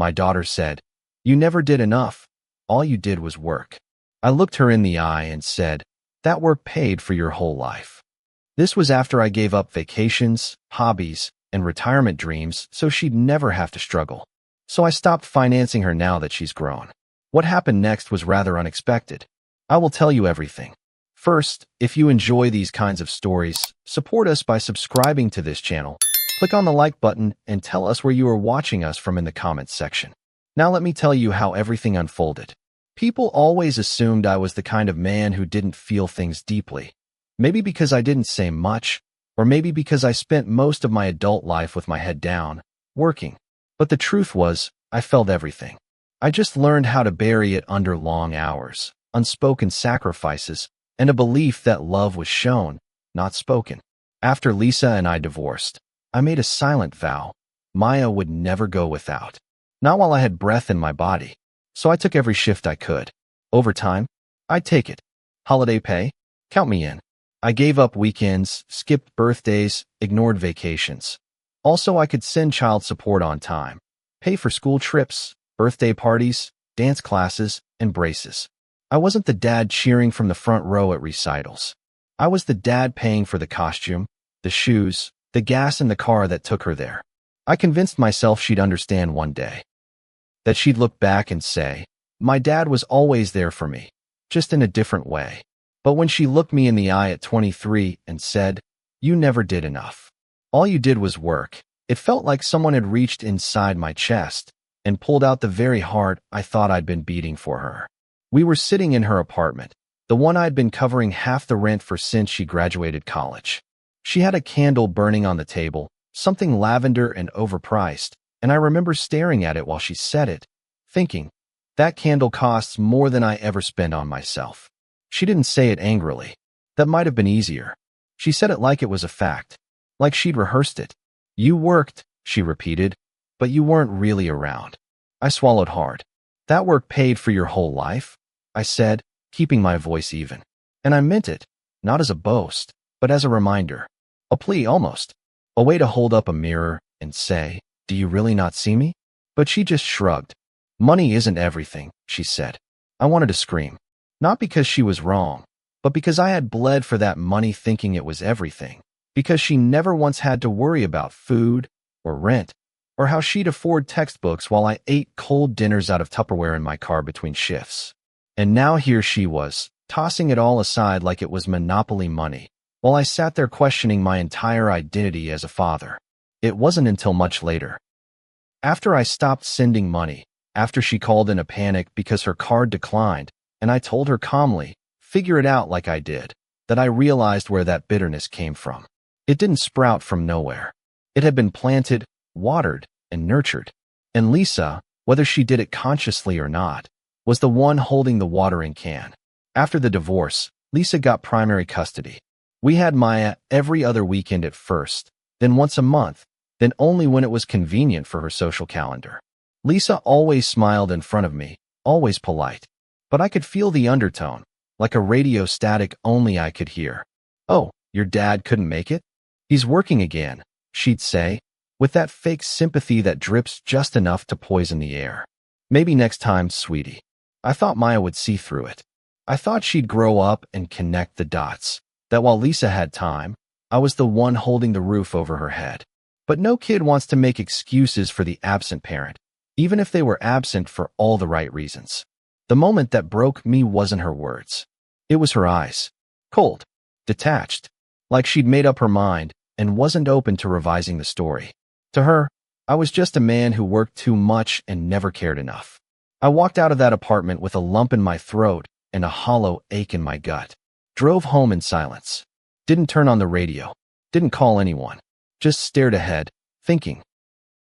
My daughter said, "You never did enough. All you did was work." I looked her in the eye and said, "That work paid for your whole life." This was after I gave up vacations, hobbies, and retirement dreams so she'd never have to struggle. So I stopped financing her now that she's grown. What happened next was rather unexpected. I will tell you everything. First, if you enjoy these kinds of stories, support us by subscribing to this channel. Click on the like button and tell us where you are watching us from in the comments section. Now let me tell you how everything unfolded. People always assumed I was the kind of man who didn't feel things deeply. Maybe because I didn't say much, or maybe because I spent most of my adult life with my head down, working. But the truth was, I felt everything. I just learned how to bury it under long hours, unspoken sacrifices, and a belief that love was shown, not spoken. After Lisa and I divorced, I made a silent vow. Maya would never go without. Not while I had breath in my body. So I took every shift I could. Overtime? I'd take it. Holiday pay? Count me in. I gave up weekends, skipped birthdays, ignored vacations. Also, I could send child support on time, pay for school trips, birthday parties, dance classes, and braces. I wasn't the dad cheering from the front row at recitals. I was the dad paying for the costume, the shoes, the gas in the car that took her there. I convinced myself she'd understand one day. That she'd look back and say, "My dad was always there for me, just in a different way." But when she looked me in the eye at 23 and said, "You never did enough. All you did was work," it felt like someone had reached inside my chest and pulled out the very heart I thought I'd been beating for her. We were sitting in her apartment, the one I'd been covering half the rent for since she graduated college. She had a candle burning on the table, something lavender and overpriced, and I remember staring at it while she said it, thinking, that candle costs more than I ever spend on myself. She didn't say it angrily. That might have been easier. She said it like it was a fact, like she'd rehearsed it. "You worked," she repeated, "but you weren't really around." I swallowed hard. "That work paid for your whole life?" I said, keeping my voice even. And I meant it, not as a boast, but as a reminder. A plea almost. A way to hold up a mirror and say, "Do you really not see me?" But she just shrugged. "Money isn't everything," she said. I wanted to scream. Not because she was wrong, but because I had bled for that money thinking it was everything. Because she never once had to worry about food or rent or how she'd afford textbooks while I ate cold dinners out of Tupperware in my car between shifts. And now here she was, tossing it all aside like it was monopoly money, while I sat there questioning my entire identity as a father. It wasn't until much later. After I stopped sending money, after she called in a panic because her card declined, and I told her calmly, "Figure it out like I did," that I realized where that bitterness came from. It didn't sprout from nowhere. It had been planted, watered, and nurtured. And Lisa, whether she did it consciously or not, was the one holding the watering can. After the divorce, Lisa got primary custody. We had Maya every other weekend at first, then once a month, then only when it was convenient for her social calendar. Lisa always smiled in front of me, always polite. But I could feel the undertone, like a radio static only I could hear. "Oh, your dad couldn't make it? He's working again," she'd say, with that fake sympathy that drips just enough to poison the air. "Maybe next time, sweetie." I thought Maya would see through it. I thought she'd grow up and connect the dots, that while Lisa had time, I was the one holding the roof over her head. But no kid wants to make excuses for the absent parent, even if they were absent for all the right reasons. The moment that broke me wasn't her words. It was her eyes. Cold. Detached. Like she'd made up her mind and wasn't open to revising the story. To her, I was just a man who worked too much and never cared enough. I walked out of that apartment with a lump in my throat and a hollow ache in my gut. Drove home in silence. Didn't turn on the radio. Didn't call anyone. Just stared ahead, thinking,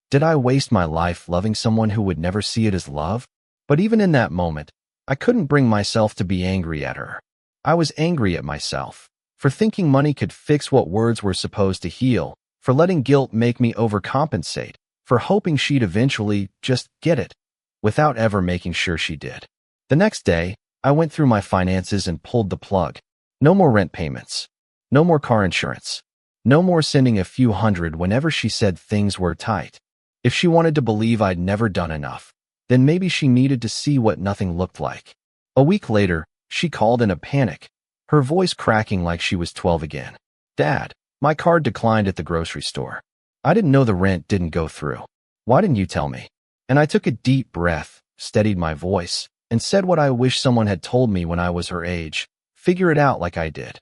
did I waste my life loving someone who would never see it as love? But even in that moment, I couldn't bring myself to be angry at her. I was angry at myself for thinking money could fix what words were supposed to heal, for letting guilt make me overcompensate, for hoping she'd eventually just get it, without ever making sure she did. The next day, I went through my finances and pulled the plug. No more rent payments. No more car insurance. No more sending a few hundred whenever she said things were tight. If she wanted to believe I'd never done enough, then maybe she needed to see what nothing looked like. A week later, she called in a panic, her voice cracking like she was 12 again. "Dad, my card declined at the grocery store. I didn't know the rent didn't go through. Why didn't you tell me?" And I took a deep breath, steadied my voice, and said what I wish someone had told me when I was her age. "Figure it out like I did."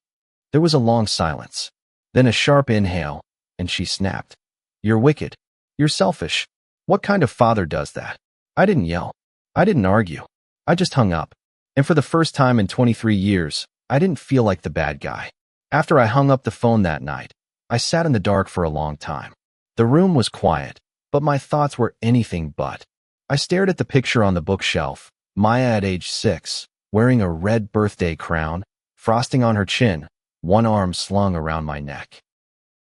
There was a long silence, then a sharp inhale, and she snapped. "You're wicked. You're selfish. What kind of father does that?" I didn't yell. I didn't argue. I just hung up. And for the first time in 23 years, I didn't feel like the bad guy. After I hung up the phone that night, I sat in the dark for a long time. The room was quiet, but my thoughts were anything but. I stared at the picture on the bookshelf, Maya at age 6, wearing a red birthday crown, frosting on her chin, one arm slung around my neck.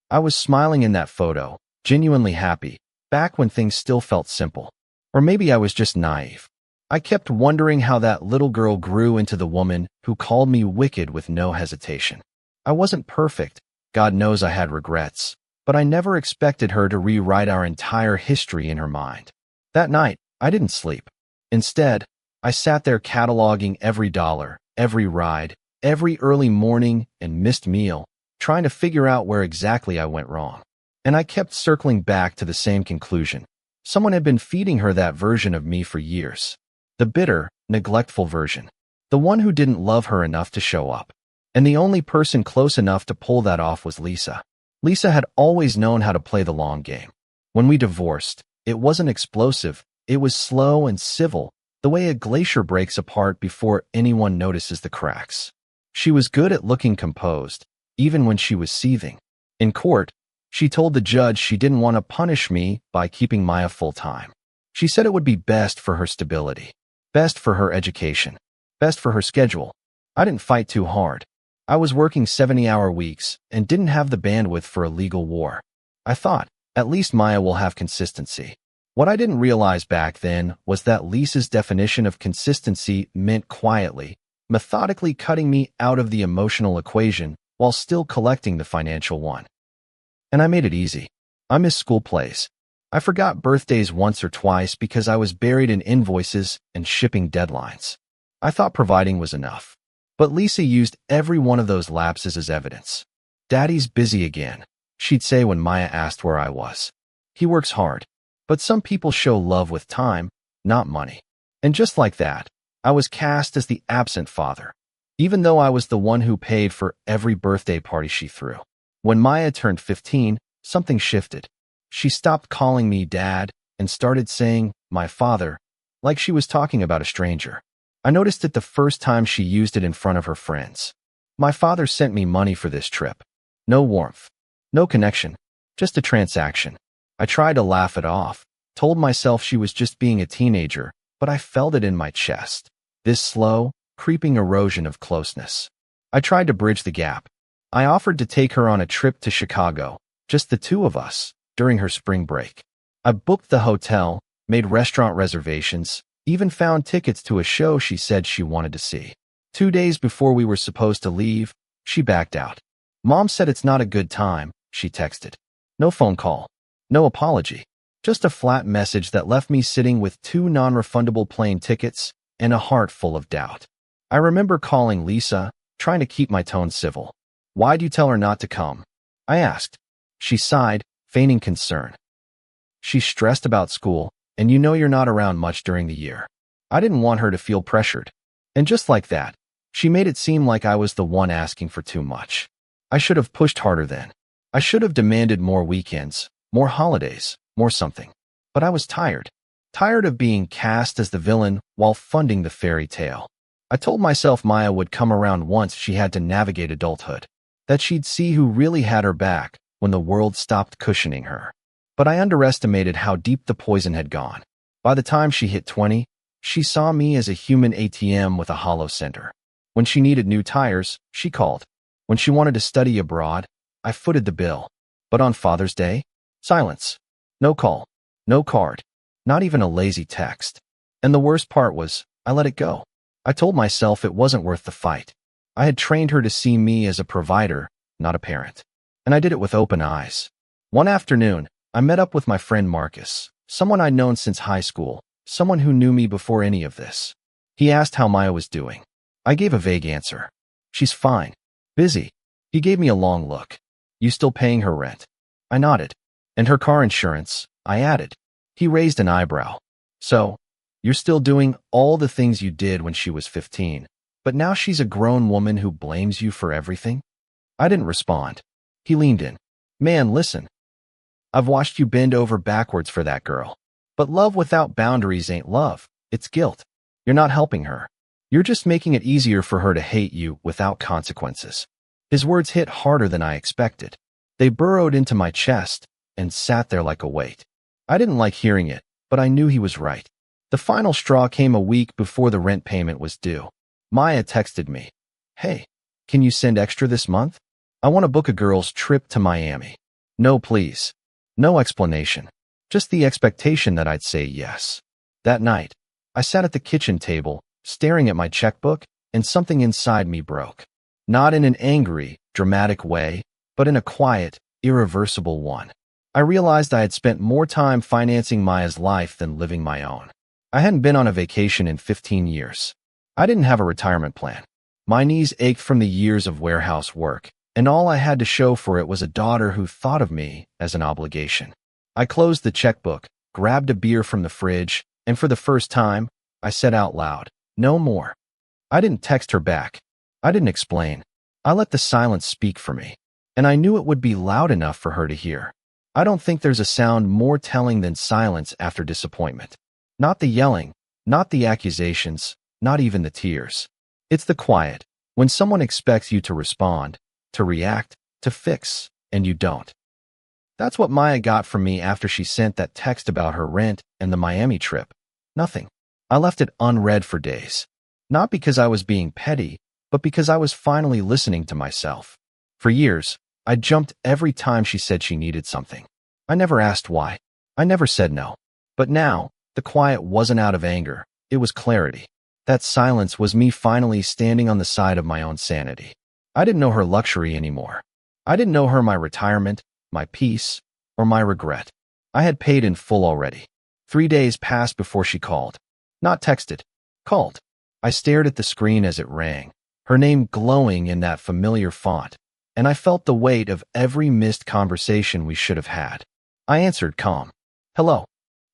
I was smiling in that photo, genuinely happy, back when things still felt simple. Or maybe I was just naive. I kept wondering how that little girl grew into the woman who called me wicked with no hesitation. I wasn't perfect. God knows I had regrets. But I never expected her to rewrite our entire history in her mind. That night, I didn't sleep. Instead, I sat there cataloging every dollar, every ride, every early morning and missed meal, trying to figure out where exactly I went wrong. And I kept circling back to the same conclusion. Someone had been feeding her that version of me for years. The bitter, neglectful version. The one who didn't love her enough to show up. And the only person close enough to pull that off was Lisa. Lisa had always known how to play the long game. When we divorced, it wasn't explosive. It was slow and civil, the way a glacier breaks apart before anyone notices the cracks. She was good at looking composed, even when she was seething. In court, she told the judge she didn't want to punish me by keeping Maya full-time. She said it would be best for her stability, best for her education, best for her schedule. I didn't fight too hard. I was working 70-hour weeks and didn't have the bandwidth for a legal war. I thought, at least Maya will have consistency. What I didn't realize back then was that Lisa's definition of consistency meant quietly, methodically cutting me out of the emotional equation while still collecting the financial one. And I made it easy. I missed school plays. I forgot birthdays once or twice because I was buried in invoices and shipping deadlines. I thought providing was enough. But Lisa used every one of those lapses as evidence. "Daddy's busy again," she'd say when Maya asked where I was. "He works hard. But some people show love with time, not money." And just like that, I was cast as the absent father, even though I was the one who paid for every birthday party she threw. When Maya turned 15, something shifted. She stopped calling me dad and started saying, "my father," like she was talking about a stranger. I noticed it the first time she used it in front of her friends. "My father sent me money for this trip." No warmth, no connection, just a transaction. I tried to laugh it off, told myself she was just being a teenager, but I felt it in my chest. This slow, creeping erosion of closeness. I tried to bridge the gap. I offered to take her on a trip to Chicago, just the two of us, during her spring break. I booked the hotel, made restaurant reservations, even found tickets to a show she said she wanted to see. 2 days before we were supposed to leave, she backed out. "Mom said it's not a good time," she texted. No phone call, no apology, just a flat message that left me sitting with 2 non-refundable plane tickets and a heart full of doubt. I remember calling Lisa, trying to keep my tone civil. "Why'd you tell her not to come?" I asked. She sighed, feigning concern. "She's stressed about school, and you know you're not around much during the year." I didn't want her to feel pressured. And just like that, she made it seem like I was the one asking for too much. I should have pushed harder then. I should have demanded more weekends, more holidays, more something. But I was tired. Tired of being cast as the villain while funding the fairy tale. I told myself Maya would come around once she had to navigate adulthood. That she'd see who really had her back when the world stopped cushioning her. But I underestimated how deep the poison had gone. By the time she hit 20, she saw me as a human ATM with a hollow center. When she needed new tires, she called. When she wanted to study abroad, I footed the bill. But on Father's Day, silence. No call, no card, not even a lazy text. And the worst part was, I let it go. I told myself it wasn't worth the fight. I had trained her to see me as a provider, not a parent. And I did it with open eyes. One afternoon, I met up with my friend Marcus, someone I'd known since high school, someone who knew me before any of this. He asked how Maya was doing. I gave a vague answer. She's fine. Busy. He gave me a long look. You still paying her rent? I nodded. And her car insurance, I added. He raised an eyebrow. So, you're still doing all the things you did when she was 15, but now she's a grown woman who blames you for everything? I didn't respond. He leaned in. Man, listen. I've watched you bend over backwards for that girl. But love without boundaries ain't love. It's guilt. You're not helping her. You're just making it easier for her to hate you without consequences. His words hit harder than I expected. They burrowed into my chest and sat there like a weight. I didn't like hearing it, but I knew he was right. The final straw came a week before the rent payment was due. Maya texted me. Hey, can you send extra this month? I want to book a girl's trip to Miami. No, please. No explanation. Just the expectation that I'd say yes. That night, I sat at the kitchen table, staring at my checkbook, and something inside me broke. Not in an angry, dramatic way, but in a quiet, irreversible one. I realized I had spent more time financing Maya's life than living my own. I hadn't been on a vacation in 15 years. I didn't have a retirement plan. My knees ached from the years of warehouse work, and all I had to show for it was a daughter who thought of me as an obligation. I closed the checkbook, grabbed a beer from the fridge, and for the first time, I said out loud, no more. I didn't text her back. I didn't explain. I let the silence speak for me, and I knew it would be loud enough for her to hear. I don't think there's a sound more telling than silence after disappointment. Not the yelling, not the accusations, not even the tears. It's the quiet, when someone expects you to respond, to react, to fix, and you don't. That's what Maya got from me after she sent that text about her rent and the Miami trip. Nothing. I left it unread for days. Not because I was being petty, but because I was finally listening to myself. For years, I jumped every time she said she needed something. I never asked why. I never said no. But now, the quiet wasn't out of anger. It was clarity. That silence was me finally standing on the side of my own sanity. I didn't know her luxury anymore. I didn't know her my retirement, my peace, or my regret. I had paid in full already. 3 days passed before she called. Not texted. Called. I stared at the screen as it rang, her name glowing in that familiar font, and I felt the weight of every missed conversation we should have had. I answered calm. Hello.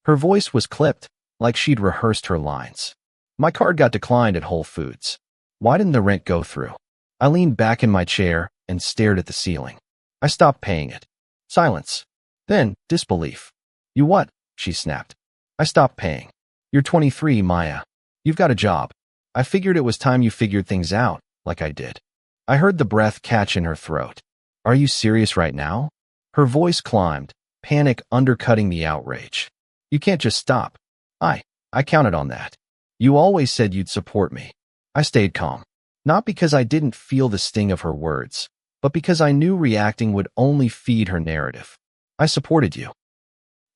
Her voice was clipped, like she'd rehearsed her lines. My card got declined at Whole Foods. Why didn't the rent go through? I leaned back in my chair and stared at the ceiling. I stopped paying it. Silence. Then, disbelief. You what? She snapped. I stopped paying. You're 23, Maya. You've got a job. I figured it was time you figured things out, like I did. I heard the breath catch in her throat. Are you serious right now? Her voice climbed, panic undercutting the outrage. You can't just stop. I counted on that. You always said you'd support me. I stayed calm. Not because I didn't feel the sting of her words, but because I knew reacting would only feed her narrative. I supported you.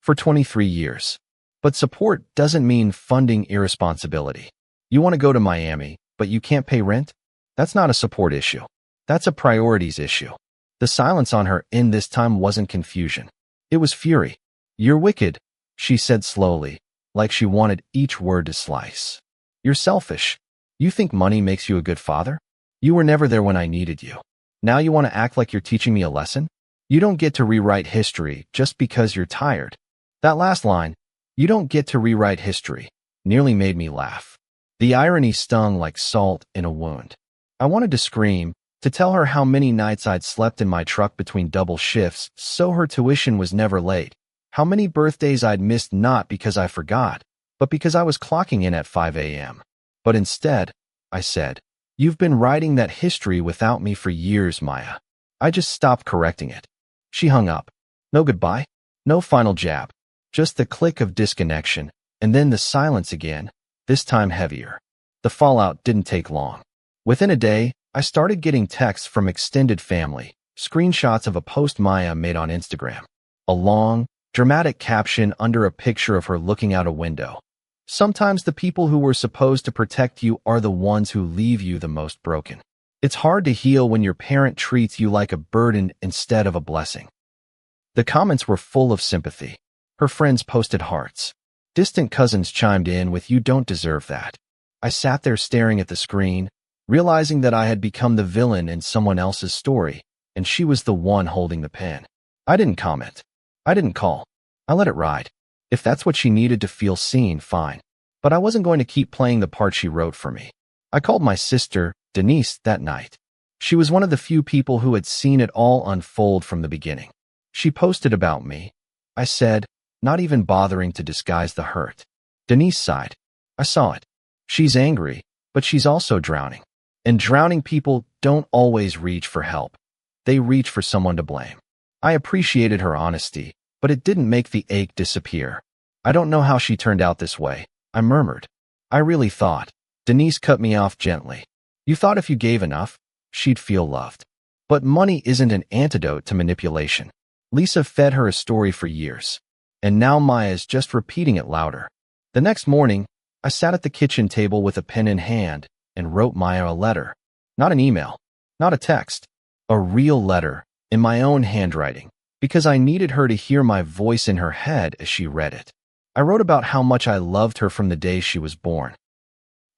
For 23 years. But support doesn't mean funding irresponsibility. You want to go to Miami, but you can't pay rent? That's not a support issue. That's a priorities issue. The silence on her end this time wasn't confusion. It was fury. You're wicked, she said slowly, like she wanted each word to slice. You're selfish. You think money makes you a good father? You were never there when I needed you. Now you want to act like you're teaching me a lesson? You don't get to rewrite history just because you're tired. That last line, you don't get to rewrite history, nearly made me laugh. The irony stung like salt in a wound. I wanted to scream, to tell her how many nights I'd slept in my truck between double shifts so her tuition was never late, how many birthdays I'd missed not because I forgot, but because I was clocking in at 5 a.m. But instead, I said, you've been writing that history without me for years, Maya. I just stopped correcting it. She hung up. No goodbye, no final jab, just the click of disconnection, and then the silence again, this time heavier. The fallout didn't take long. Within a day, I started getting texts from extended family, screenshots of a post Maya made on Instagram. A long, dramatic caption under a picture of her looking out a window. Sometimes the people who were supposed to protect you are the ones who leave you the most broken. It's hard to heal when your parent treats you like a burden instead of a blessing. The comments were full of sympathy. Her friends posted hearts. Distant cousins chimed in with "You don't deserve that." I sat there staring at the screen, realizing that I had become the villain in someone else's story, and she was the one holding the pen. I didn't comment. I didn't call. I let it ride. If that's what she needed to feel seen, fine. But I wasn't going to keep playing the part she wrote for me. I called my sister, Denise, that night. She was one of the few people who had seen it all unfold from the beginning. She posted about me. I said, not even bothering to disguise the hurt. Denise sighed. I saw it. She's angry, but she's also drowning. And drowning people don't always reach for help. They reach for someone to blame. I appreciated her honesty, but it didn't make the ache disappear. I don't know how she turned out this way, I murmured. I really thought. Denise cut me off gently. You thought if you gave enough, she'd feel loved. But money isn't an antidote to manipulation. Lisa fed her a story for years. And now Maya's just repeating it louder. The next morning, I sat at the kitchen table with a pen in hand and wrote Maya a letter. Not an email, not a text, a real letter in my own handwriting, because I needed her to hear my voice in her head as she read it. I wrote about how much I loved her from the day she was born.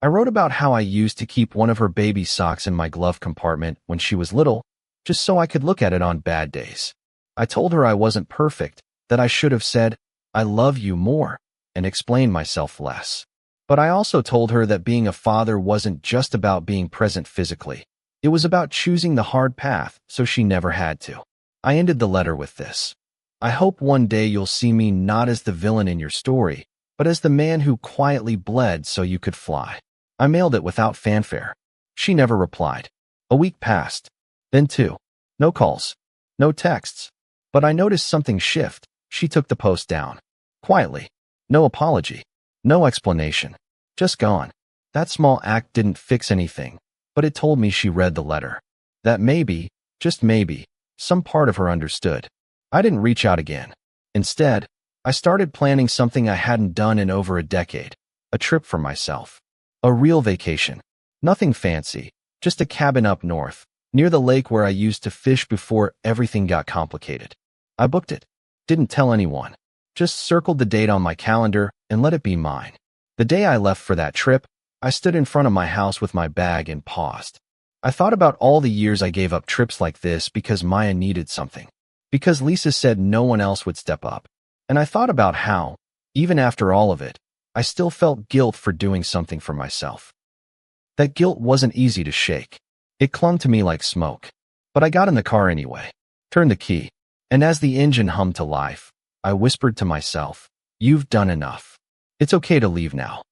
I wrote about how I used to keep one of her baby socks in my glove compartment when she was little, just so I could look at it on bad days. I told her I wasn't perfect, that I should have said, "I love you" more, and explained myself less. But I also told her that being a father wasn't just about being present physically. It was about choosing the hard path so she never had to. I ended the letter with this. I hope one day you'll see me not as the villain in your story, but as the man who quietly bled so you could fly. I mailed it without fanfare. She never replied. A week passed. Then two. No calls. No texts. But I noticed something shift. She took the post down. Quietly. No apology. No explanation. Just gone. That small act didn't fix anything, but it told me she read the letter. That maybe, just maybe, some part of her understood. I didn't reach out again. Instead, I started planning something I hadn't done in over a decade. A trip for myself. A real vacation. Nothing fancy, just a cabin up north, near the lake where I used to fish before everything got complicated. I booked it. Didn't tell anyone. Just circled the date on my calendar and let it be mine. The day I left for that trip, I stood in front of my house with my bag and paused. I thought about all the years I gave up trips like this because Maya needed something. Because Lisa said no one else would step up. And I thought about how, even after all of it, I still felt guilt for doing something for myself. That guilt wasn't easy to shake. It clung to me like smoke. But I got in the car anyway, turned the key, and as the engine hummed to life, I whispered to myself, "You've done enough. It's okay to leave now."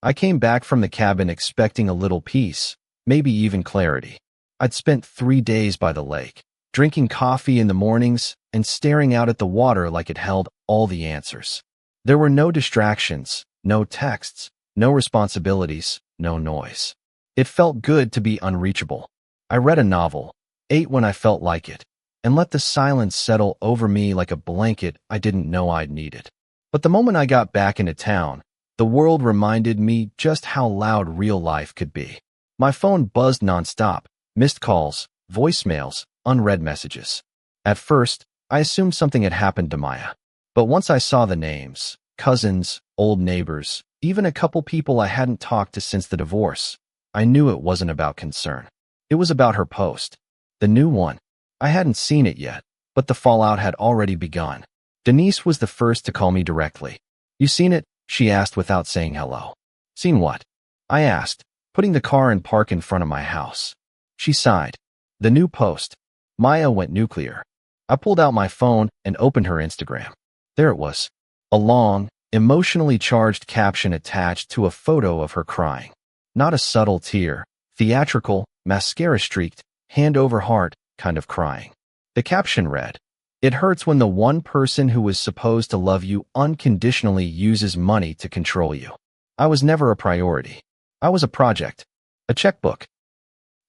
I came back from the cabin expecting a little peace, maybe even clarity. I'd spent 3 days by the lake, drinking coffee in the mornings and staring out at the water like it held all the answers. There were no distractions, no texts, no responsibilities, no noise. It felt good to be unreachable. I read a novel, ate when I felt like it, and let the silence settle over me like a blanket I didn't know I'd needed. But the moment I got back into town, the world reminded me just how loud real life could be. My phone buzzed nonstop, missed calls, voicemails, unread messages. At first, I assumed something had happened to Maya. But once I saw the names, cousins, old neighbors, even a couple people I hadn't talked to since the divorce, I knew it wasn't about concern. It was about her post. The new one. I hadn't seen it yet, but the fallout had already begun. Denise was the first to call me directly. "You seen it?" she asked without saying hello. "Seen what?" I asked, putting the car in park in front of my house. She sighed. "The new post." Maya went nuclear. I pulled out my phone and opened her Instagram. There it was. A long, emotionally charged caption attached to a photo of her crying. Not a subtle tear, theatrical, mascara-streaked, hand over heart kind of crying. The caption read, "It hurts when the one person who was supposed to love you unconditionally uses money to control you." I was never a priority. I was a project, a checkbook.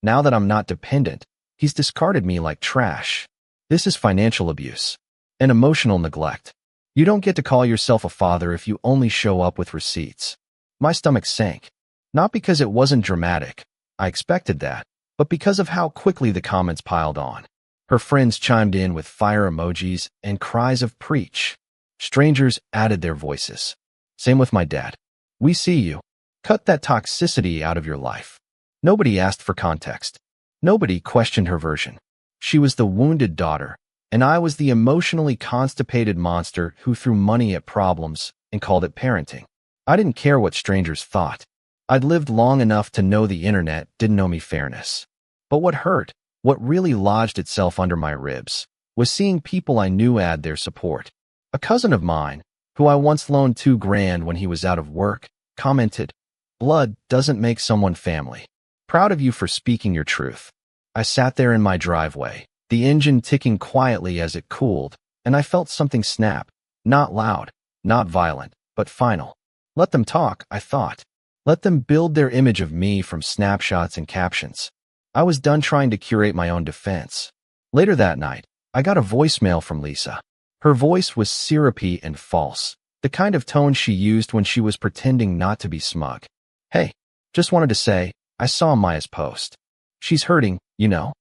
Now that I'm not dependent, he's discarded me like trash. This is financial abuse and emotional neglect. You don't get to call yourself a father if you only show up with receipts. My stomach sank. Not because it wasn't dramatic. I expected that, but because of how quickly the comments piled on. Her friends chimed in with fire emojis and cries of preach. Strangers added their voices. Same with my dad. We see you. Cut that toxicity out of your life. Nobody asked for context. Nobody questioned her version. She was the wounded daughter, and I was the emotionally constipated monster who threw money at problems and called it parenting. I didn't care what strangers thought. I'd lived long enough to know the internet didn't know me fairness. But what hurt, what really lodged itself under my ribs, was seeing people I knew add their support. A cousin of mine, who I once loaned $2,000 when he was out of work, commented, "Blood doesn't make someone family. Proud of you for speaking your truth." I sat there in my driveway, the engine ticking quietly as it cooled, and I felt something snap. Not loud, not violent, but final. Let them talk, I thought. Let them build their image of me from snapshots and captions. I was done trying to curate my own defense. Later that night, I got a voicemail from Lisa. Her voice was syrupy and false, the kind of tone she used when she was pretending not to be smug. "Hey, just wanted to say, I saw Maya's post. She's hurting, you know.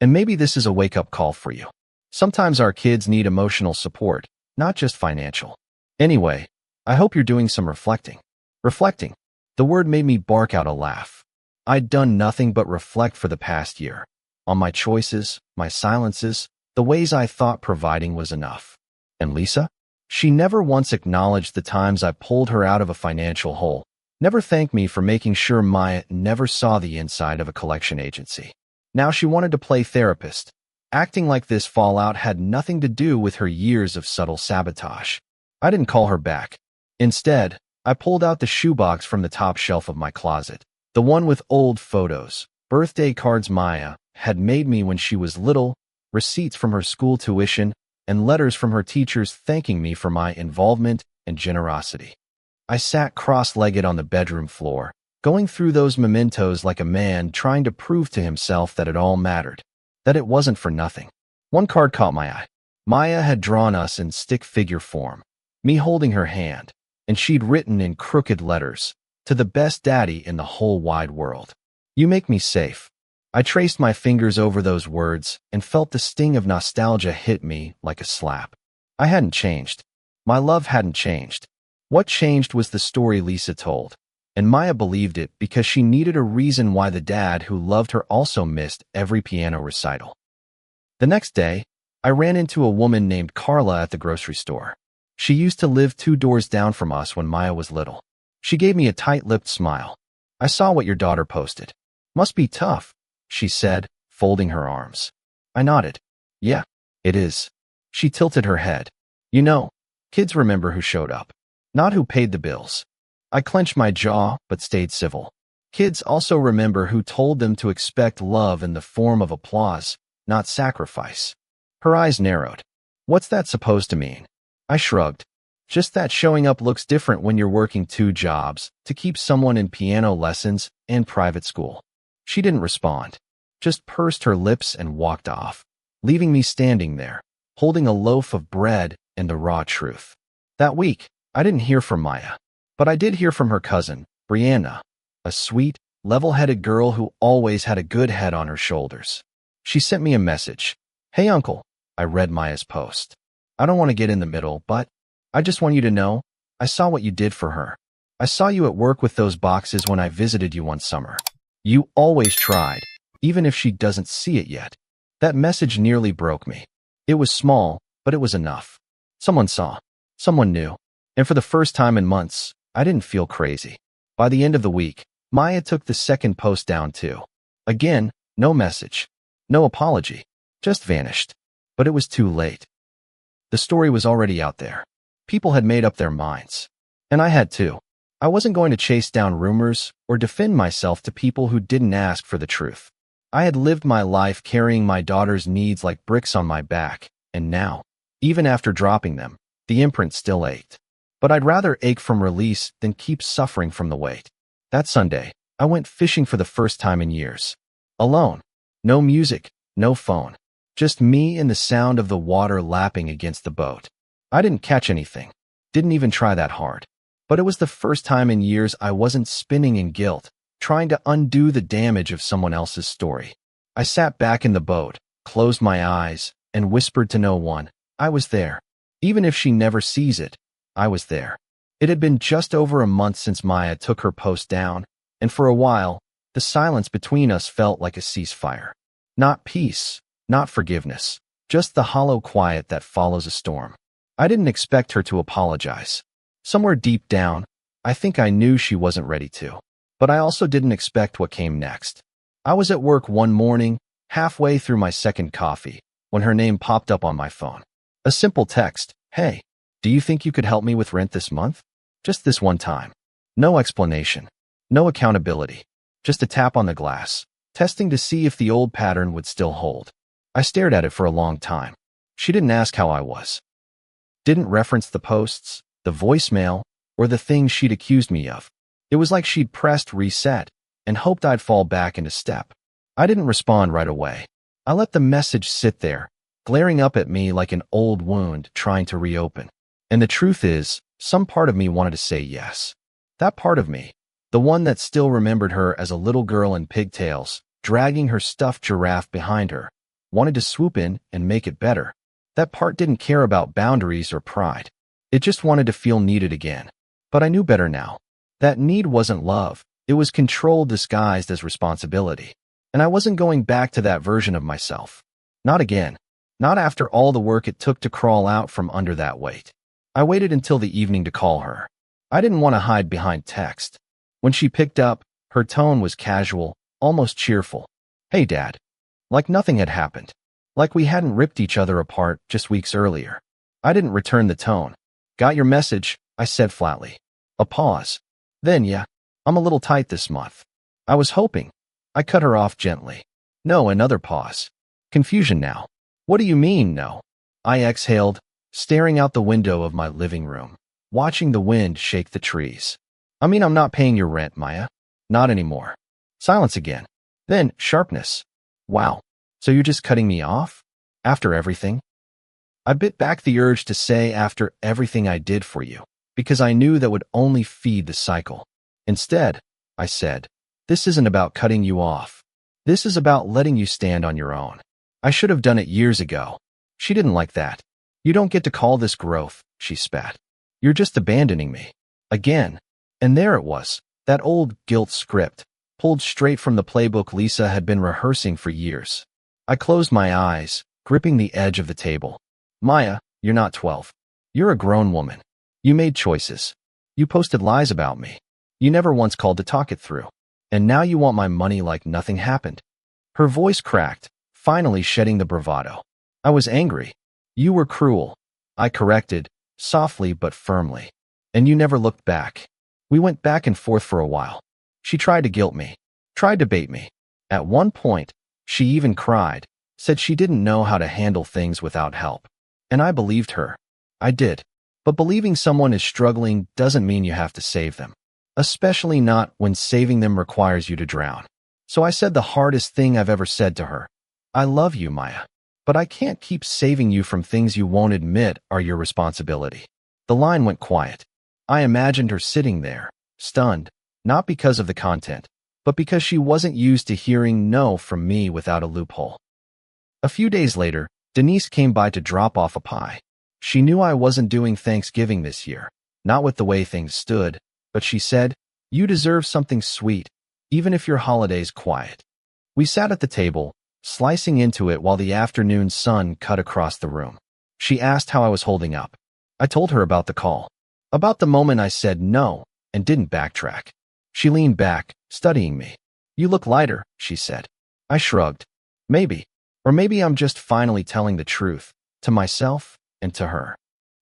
And maybe this is a wake-up call for you. Sometimes our kids need emotional support, not just financial. Anyway, I hope you're doing some reflecting." Reflecting. The word made me bark out a laugh. I'd done nothing but reflect for the past year. On my choices, my silences, the ways I thought providing was enough. And Lisa? She never once acknowledged the times I pulled her out of a financial hole, never thanked me for making sure Maya never saw the inside of a collection agency. Now she wanted to play therapist, acting like this fallout had nothing to do with her years of subtle sabotage. I didn't call her back. Instead, I pulled out the shoebox from the top shelf of my closet, the one with old photos, birthday cards Maya had made me when she was little, receipts from her school tuition, and letters from her teachers thanking me for my involvement and generosity. I sat cross-legged on the bedroom floor, going through those mementos like a man trying to prove to himself that it all mattered, that it wasn't for nothing. One card caught my eye. Maya had drawn us in stick figure form, me holding her hand, and she'd written in crooked letters, "To the best daddy in the whole wide world. You make me safe." I traced my fingers over those words and felt the sting of nostalgia hit me like a slap. I hadn't changed. My love hadn't changed. What changed was the story Lisa told, and Maya believed it because she needed a reason why the dad who loved her also missed every piano recital. The next day, I ran into a woman named Carla at the grocery store. She used to live 2 doors down from us when Maya was little. She gave me a tight-lipped smile. "I saw what your daughter posted. Must be tough," she said, folding her arms. I nodded. "Yeah, it is." She tilted her head. "You know, kids remember who showed up, not who paid the bills." I clenched my jaw, but stayed civil. Kids also remember who told them to expect love in the form of applause, not sacrifice. Her eyes narrowed. "What's that supposed to mean?" I shrugged. "Just that showing up looks different when you're working 2 jobs to keep someone in piano lessons and private school." She didn't respond, just pursed her lips and walked off, leaving me standing there, holding a loaf of bread and the raw truth. That week, I didn't hear from Maya, but I did hear from her cousin, Brianna, a sweet, level-headed girl who always had a good head on her shoulders. She sent me a message. "Hey, Uncle." I read Maya's post. "I don't want to get in the middle, but I just want you to know, I saw what you did for her. I saw you at work with those boxes when I visited you one summer. You always tried, even if she doesn't see it yet." That message nearly broke me. It was small, but it was enough. Someone saw. Someone knew. And for the first time in months, I didn't feel crazy. By the end of the week, Maya took the second post down too. Again, no message. No apology. Just vanished. But it was too late. The story was already out there. People had made up their minds. And I had too. I wasn't going to chase down rumors or defend myself to people who didn't ask for the truth. I had lived my life carrying my daughter's needs like bricks on my back, and now, even after dropping them, the imprint still ached. But I'd rather ache from release than keep suffering from the weight. That Sunday, I went fishing for the first time in years. Alone. No music, no phone. Just me and the sound of the water lapping against the boat. I didn't catch anything. Didn't even try that hard. But it was the first time in years I wasn't spinning in guilt, trying to undo the damage of someone else's story. I sat back in the boat, closed my eyes, and whispered to no one, I was there. Even if she never sees it, I was there. It had been just over a month since Maya took her post down, and for a while, the silence between us felt like a ceasefire. Not peace, not forgiveness, just the hollow quiet that follows a storm. I didn't expect her to apologize. Somewhere deep down, I think I knew she wasn't ready to. But I also didn't expect what came next. I was at work one morning, halfway through my second coffee, when her name popped up on my phone. A simple text, hey, do you think you could help me with rent this month? Just this one time. No explanation. No accountability. Just a tap on the glass, testing to see if the old pattern would still hold. I stared at it for a long time. She didn't ask how I was. Didn't reference the posts, the voicemail, or the things she'd accused me of. It was like she'd pressed reset and hoped I'd fall back into step. I didn't respond right away. I let the message sit there, glaring up at me like an old wound trying to reopen. And the truth is, some part of me wanted to say yes. That part of me, the one that still remembered her as a little girl in pigtails, dragging her stuffed giraffe behind her, wanted to swoop in and make it better. That part didn't care about boundaries or pride. It just wanted to feel needed again. But I knew better now. That need wasn't love. It was control disguised as responsibility. And I wasn't going back to that version of myself. Not again. Not after all the work it took to crawl out from under that weight. I waited until the evening to call her. I didn't want to hide behind text. When she picked up, her tone was casual, almost cheerful. Hey, Dad. Like nothing had happened. Like we hadn't ripped each other apart just weeks earlier. I didn't return the tone. Got your message, I said flatly. A pause. Then, yeah, I'm a little tight this month. I was hoping. I cut her off gently. No, another pause. Confusion now. What do you mean, no? I exhaled, staring out the window of my living room, watching the wind shake the trees. I mean, I'm not paying your rent, Maya. Not anymore. Silence again. Then, sharpness. Wow. So you're just cutting me off? After everything? I bit back the urge to say after everything I did for you, because I knew that would only feed the cycle. Instead, I said, this isn't about cutting you off. This is about letting you stand on your own. I should have done it years ago. She didn't like that. You don't get to call this growth, she spat. You're just abandoning me. Again. And there it was, that old guilt script, pulled straight from the playbook Lisa had been rehearsing for years. I closed my eyes, gripping the edge of the table. Maya, you're not 12. You're a grown woman. You made choices. You posted lies about me. You never once called to talk it through. And now you want my money like nothing happened. Her voice cracked, finally shedding the bravado. I was angry. You were cruel. I corrected, softly but firmly. And you never looked back. We went back and forth for a while. She tried to guilt me, tried to bait me. At one point, she even cried, said she didn't know how to handle things without help. And I believed her. I did. But believing someone is struggling doesn't mean you have to save them. Especially not when saving them requires you to drown. So I said the hardest thing I've ever said to her. I love you, Maya. But I can't keep saving you from things you won't admit are your responsibility. The line went quiet. I imagined her sitting there, stunned, not because of the content, but because she wasn't used to hearing no from me without a loophole. A few days later, Denise came by to drop off a pie. She knew I wasn't doing Thanksgiving this year, not with the way things stood, but she said, you deserve something sweet, even if your holiday's quiet. We sat at the table, slicing into it while the afternoon sun cut across the room. She asked how I was holding up. I told her about the call, about the moment I said no and didn't backtrack. She leaned back, studying me. You look lighter, she said. I shrugged. Maybe. Or maybe I'm just finally telling the truth, to myself and to her.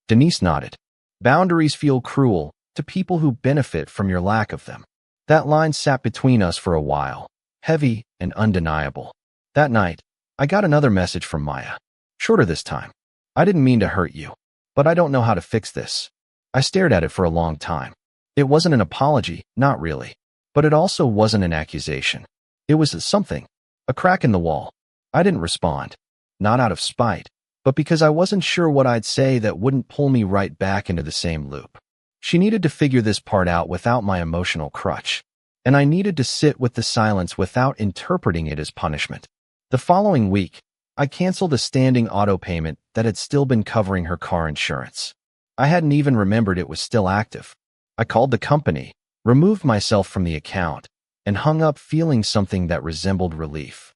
Denise nodded. Boundaries feel cruel to people who benefit from your lack of them. That line sat between us for a while, heavy and undeniable. That night, I got another message from Maya. Shorter this time. I didn't mean to hurt you, but I don't know how to fix this. I stared at it for a long time. It wasn't an apology, not really. But it also wasn't an accusation. It was something, a crack in the wall. I didn't respond, not out of spite, but because I wasn't sure what I'd say that wouldn't pull me right back into the same loop. She needed to figure this part out without my emotional crutch, and I needed to sit with the silence without interpreting it as punishment. The following week, I canceled a standing auto payment that had still been covering her car insurance. I hadn't even remembered it was still active. I called the company, removed myself from the account, and hung up feeling something that resembled relief.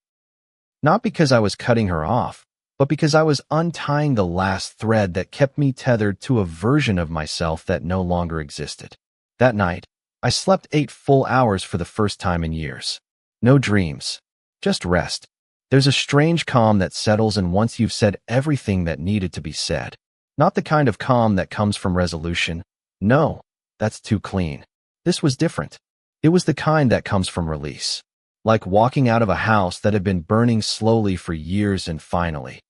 Not because I was cutting her off, but because I was untying the last thread that kept me tethered to a version of myself that no longer existed. That night, I slept 8 full hours for the first time in years. No dreams, just rest. There's a strange calm that settles in once you've said everything that needed to be said. Not the kind of calm that comes from resolution. No, that's too clean. This was different. It was the kind that comes from release. Like walking out of a house that had been burning slowly for years and finally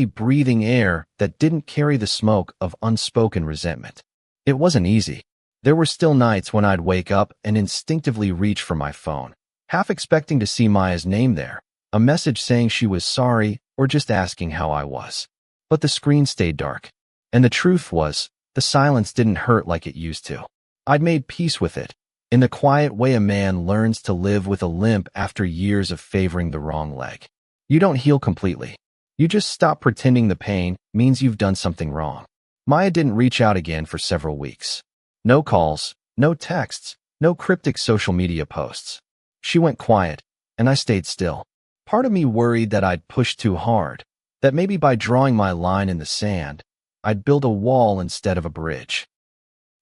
breathing air that didn't carry the smoke of unspoken resentment. It wasn't easy. There were still nights when I'd wake up and instinctively reach for my phone, half expecting to see Maya's name there, a message saying she was sorry or just asking how I was. But the screen stayed dark. And the truth was, the silence didn't hurt like it used to. I'd made peace with it, in the quiet way a man learns to live with a limp after years of favoring the wrong leg. You don't heal completely. You just stop pretending the pain means you've done something wrong. Maya didn't reach out again for several weeks. No calls, no texts, no cryptic social media posts. She went quiet, and I stayed still. Part of me worried that I'd pushed too hard, that maybe by drawing my line in the sand, I'd build a wall instead of a bridge.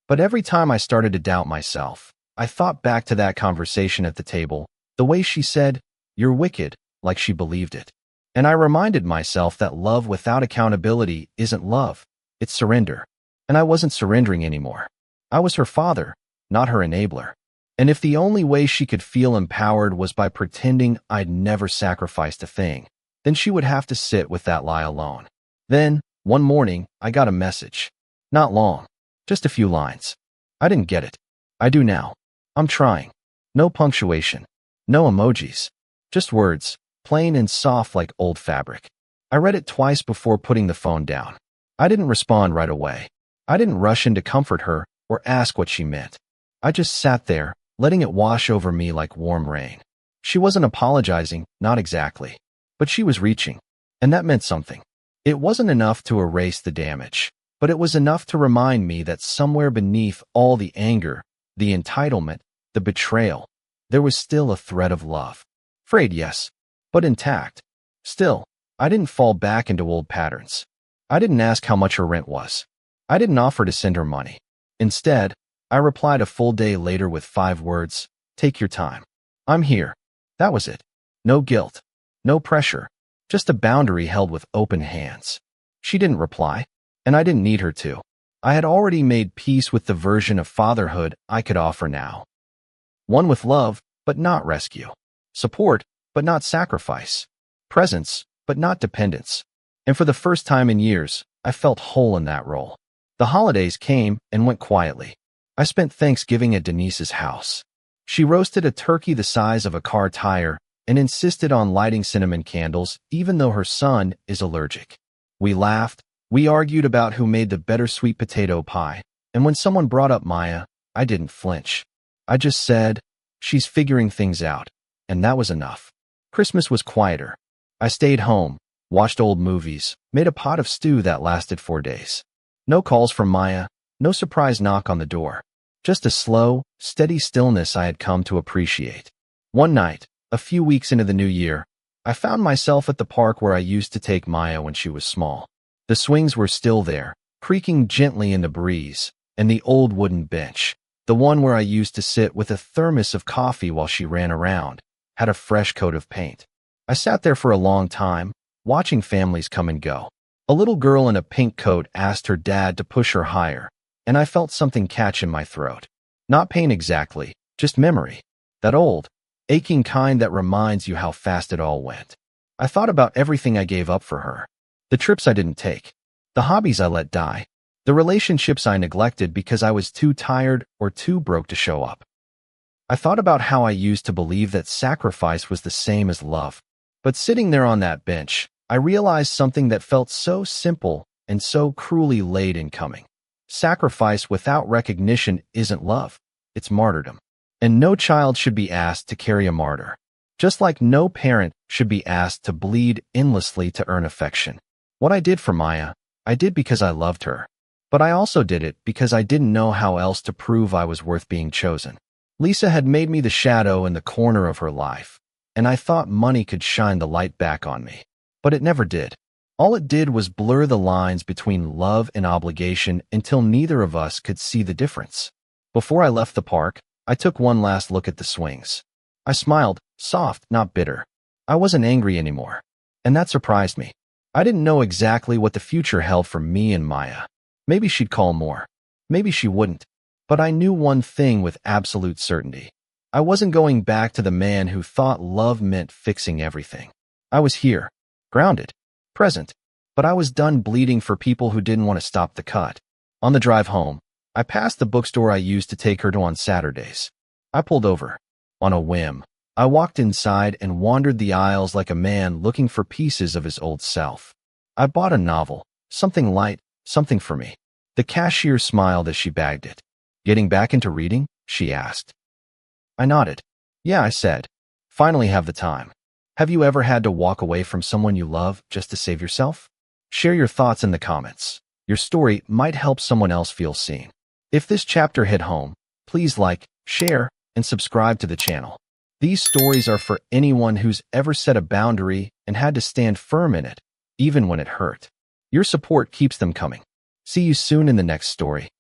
But every time I started to doubt myself, I thought back to that conversation at the table, the way she said, "You're wicked," like she believed it. And I reminded myself that love without accountability isn't love, it's surrender. And I wasn't surrendering anymore. I was her father, not her enabler. And if the only way she could feel empowered was by pretending I'd never sacrificed a thing, then she would have to sit with that lie alone. Then, one morning, I got a message. Not long, just a few lines. I didn't get it. I do now. I'm trying. No punctuation. No emojis. Just words, plain and soft like old fabric. I read it twice before putting the phone down. I didn't respond right away. I didn't rush in to comfort her or ask what she meant. I just sat there, letting it wash over me like warm rain. She wasn't apologizing, not exactly. But she was reaching. And that meant something. It wasn't enough to erase the damage, but it was enough to remind me that somewhere beneath all the anger, the entitlement, the betrayal, there was still a thread of love. Frayed, yes, but intact. Still, I didn't fall back into old patterns. I didn't ask how much her rent was. I didn't offer to send her money. Instead, I replied a full day later with 5 words, "Take your time. I'm here." That was it. No guilt. No pressure. Just a boundary held with open hands. She didn't reply, and I didn't need her to. I had already made peace with the version of fatherhood I could offer now. One with love, but not rescue. Support, but not sacrifice. Presence, but not dependence. And for the first time in years, I felt whole in that role. The holidays came and went quietly. I spent Thanksgiving at Denise's house. She roasted a turkey the size of a car tire and insisted on lighting cinnamon candles even though her son is allergic. We laughed, we argued about who made the better sweet potato pie, and when someone brought up Maya, I didn't flinch. I just said, "She's figuring things out," and that was enough. Christmas was quieter. I stayed home, watched old movies, made a pot of stew that lasted 4 days. No calls from Maya, no surprise knock on the door. Just a slow, steady stillness I had come to appreciate. One night, a few weeks into the new year, I found myself at the park where I used to take Maya when she was small. The swings were still there, creaking gently in the breeze, and the old wooden bench, the one where I used to sit with a thermos of coffee while she ran around, had a fresh coat of paint. I sat there for a long time, watching families come and go. A little girl in a pink coat asked her dad to push her higher, and I felt something catch in my throat. Not pain exactly, just memory. That old, aching kind that reminds you how fast it all went. I thought about everything I gave up for her. The trips I didn't take. The hobbies I let die. The relationships I neglected because I was too tired or too broke to show up. I thought about how I used to believe that sacrifice was the same as love. But sitting there on that bench, I realized something that felt so simple and so cruelly late in coming. Sacrifice without recognition isn't love, it's martyrdom. And no child should be asked to carry a martyr. Just like no parent should be asked to bleed endlessly to earn affection. What I did for Maya, I did because I loved her. But I also did it because I didn't know how else to prove I was worth being chosen. Lisa had made me the shadow in the corner of her life, and I thought money could shine the light back on me. But it never did. All it did was blur the lines between love and obligation until neither of us could see the difference. Before I left the park, I took one last look at the swings. I smiled, soft, not bitter. I wasn't angry anymore, and that surprised me. I didn't know exactly what the future held for me and Maya. Maybe she'd call more. Maybe she wouldn't. But I knew one thing with absolute certainty. I wasn't going back to the man who thought love meant fixing everything. I was here, grounded, present, but I was done bleeding for people who didn't want to stop the cut. On the drive home, I passed the bookstore I used to take her to on Saturdays. I pulled over. On a whim, I walked inside and wandered the aisles like a man looking for pieces of his old self. I bought a novel, something light, something for me. The cashier smiled as she bagged it. "Getting back into reading?" she asked. I nodded. "Yeah," I said. "Finally have the time." Have you ever had to walk away from someone you love just to save yourself? Share your thoughts in the comments. Your story might help someone else feel seen. If this chapter hit home, please like, share, and subscribe to the channel. These stories are for anyone who's ever set a boundary and had to stand firm in it, even when it hurt. Your support keeps them coming. See you soon in the next story.